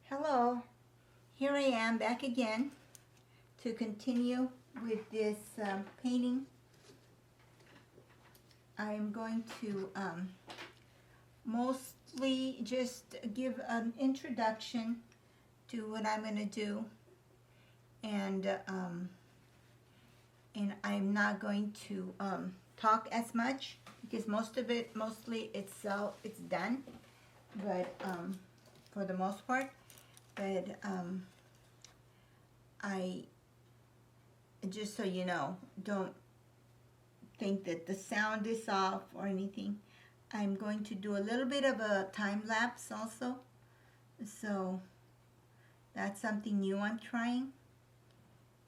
Hello, here I am back again to continue with this painting. I'm going to mostly just give an introduction to what I'm going to do, and I'm not going to talk as much because mostly it's done, but for the most part. But I just so you know, don't think that the sound is off or anything. I'm going to do a little bit of a time lapse also, so that's something new I'm trying,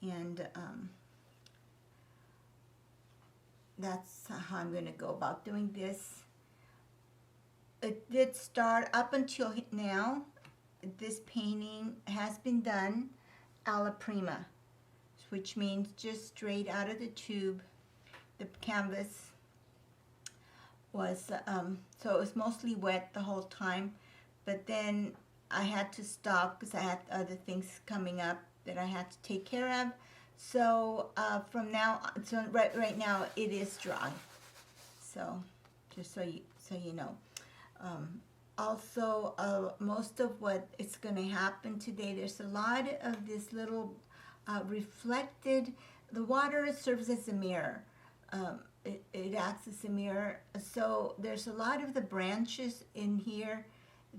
and that's how I'm going to go about doing this. It did start up until now. This painting has been done alla prima, which means just straight out of the tube. The canvas was, so it was mostly wet the whole time, but then I had to stop because I had other things coming up that I had to take care of. So from now, so right now it is dry. So just so you know. Also, most of what is going to happen today, there's a lot of this little reflected, the water serves as a mirror. It acts as a mirror. So there's a lot of the branches in here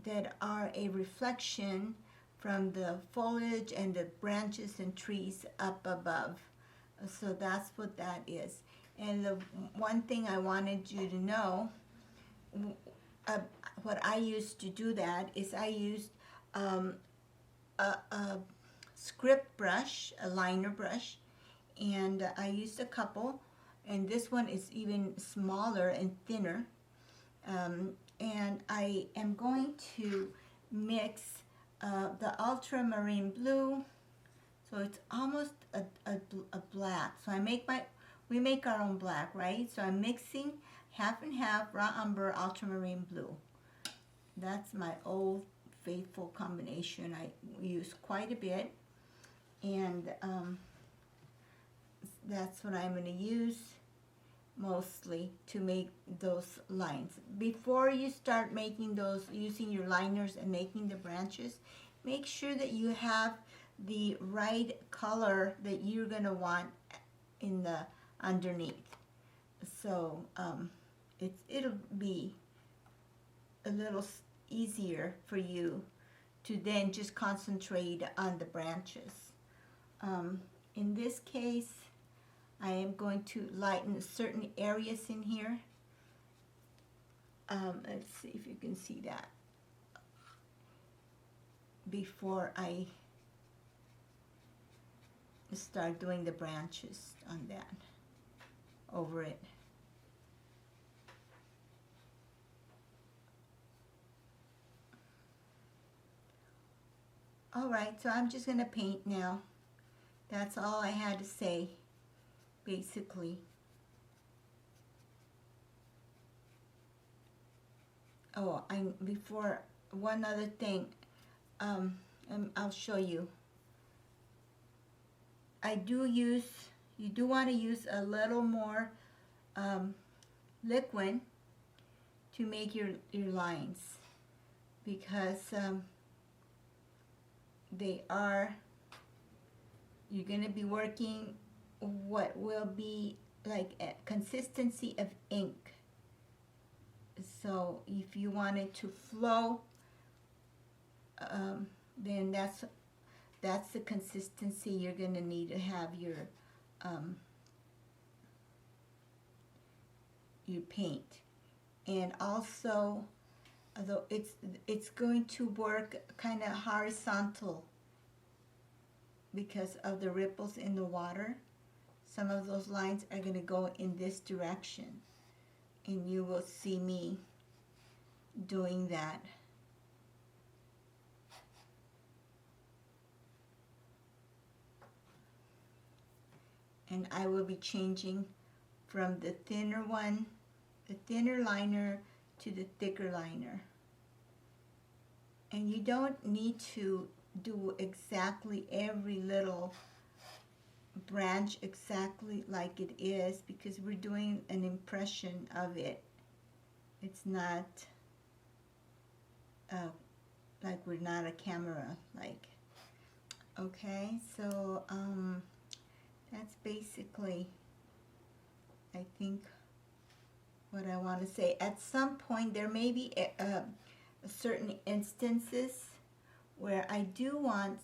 that are a reflection from the foliage and the branches and trees up above. So that's what that is. And the one thing I wanted you to know, what I used to do that is I used a script brush, a liner brush, and I used a couple, and this one is even smaller and thinner. And I am going to mix the ultramarine blue, so it's almost a black. So we make our own black, right? So I'm mixing half and half raw umber, ultramarine blue. That's my old faithful combination. I use quite a bit, and that's what I'm going to use mostly to make those lines. Before you start making those, using your liners and making the branches, make sure that you have the right color that you're going to want in the underneath. So it'll be a little easier for you to then just concentrate on the branches. In this case, I am going to lighten certain areas in here. Let's see if you can see that before I start doing the branches on that, over it. Alright, so I'm just going to paint now. That's all I had to say, basically. Oh, before, one other thing, I'll show you. You do want to use a little more liquid to make your lines, because you're going to be working what will be like a consistency of ink. So if you want it to flow, then that's the consistency you're going to need to have your paint. And also, although it's going to work kind of horizontal because of the ripples in the water. Some of those lines are going to go in this direction, and you will see me doing that. And I will be changing from the thinner one, the thinner liner, to the thicker liner. And you don't need to do exactly every little branch exactly like it is, because we're doing an impression of it. It's not like we're not a camera, like. Okay, so that's basically, I think, what I want to say. At some point, there may be certain instances where I do want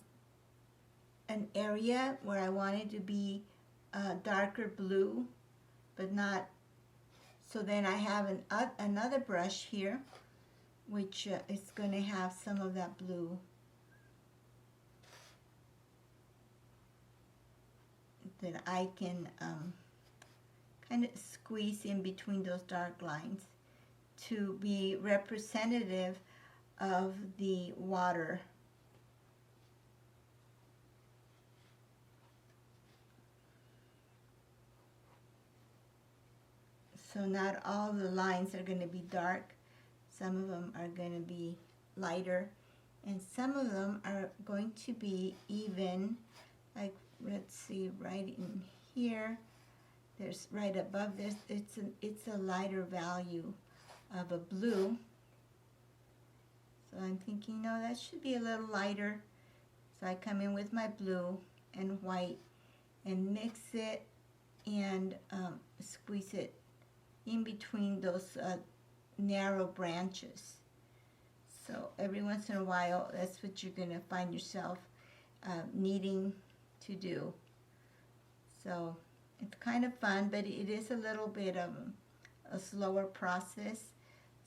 an area where I want it to be darker blue, but not. So then I have another brush here, which is going to have some of that blue that I can kind of squeeze in between those dark lines to be representative of the water. So not all the lines are going to be dark. Some of them are going to be lighter, and some of them are going to be even, like, let's see, right in here, there's right above this, it's a lighter value of a blue. So I'm thinking, no, that should be a little lighter. So I come in with my blue and white and mix it and squeeze it in between those narrow branches. So every once in a while, that's what you're going to find yourself needing to do. So it's kind of fun, but it is a little bit of a slower process.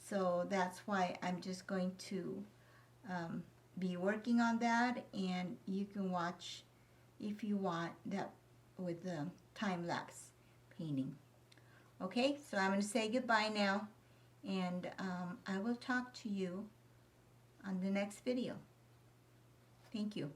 So that's why I'm just going to be working on that, and you can watch if you want that with the time-lapse painting. Okay, so I'm going to say goodbye now, and I will talk to you on the next video. Thank you.